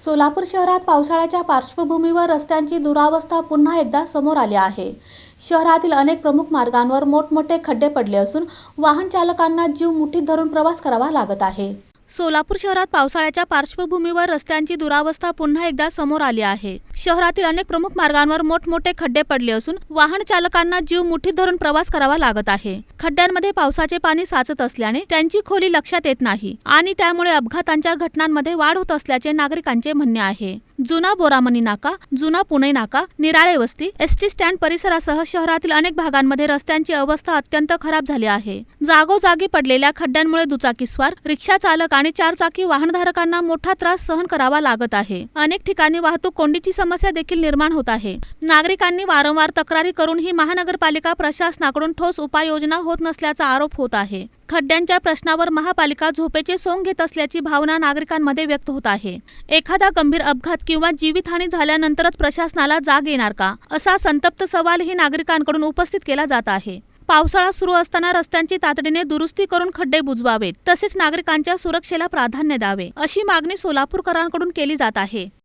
सोलापूर शहरात पावसाळ्याच्या पार्श्वभूमीवर रस्त्यांची दुरावस्था पुन्हा एकदा समोर आली आहे। शहरातील अनेक प्रमुख मार्गांवर मोठमोठे खड्डे पडले असून वाहन चालकांना जीव मुठीत धरून प्रवास करावा लागत आहे। सोलापूर शहरात पावसाळ्याच्या पार्श्वभूमीवर रस्त्यांची दुरावस्था पुन्हा एकदा समोर आली आहे। शहरातील अनेक प्रमुख मार्गांवर मोठमोठे खड्डे पडले असून वाहन चालकांना जीव मुठीत धरून प्रवास करावा लागत आहे। खड्ड्यांमध्ये पावसाचे पाणी साचत असल्याने त्यांची खोली लक्षात येत नाही आणि त्यामुळे अपघातांच्या घटनांमध्ये वाढ होत असल्याचे नागरिकांचे म्हणणे आहे। जुना बोरामणी नाका, जुना पुणे नाका, निराळे वस्ती, एसटी स्टँड परिसरासह शहरातील अनेक भागांमध्ये रस्त्यांची अवस्था अत्यंत खराब झाली आहे। जागोजागी पडलेल्या खड्ड्यांमुळे दुचाकीस्वार, रिक्षा चालक आणि चारचाकी वाहनधारकांना मोठा त्रास सहन करावा लागत आहे। अनेक ठिकाणी वाहतूक कोंडीची समस्या देखील निर्माण होत आहे। नागरिकांनी वारंवार तक्रारी करूनही महानगरपालिका प्रशासनाकडून ठोस उपाययोजना होत नसल्याचा आरोप होत आहे। खड्ड्यांच्या प्रश्नावर महापालिका झोपेचे सोंग घेत असल्याची भावना नागरिकांमध्ये व्यक्त होत आहे। एखादा गंभीर अपघात किंवा जीवितहानी झाल्यानंतरच प्रशासनाला जाग येणार का, असा संतप्त सवालही नागरिकांकडून उपस्थित केला जात आहे। पावसाळा सुरू असताना रस्त्यांची तातडीने दुरुस्ती करून खड्डे बुजवावेत, तसेच नागरिकांच्या सुरक्षेला प्राधान्य द्यावे, अशी मागणी सोलापूरकरांकडून केली जात आहे।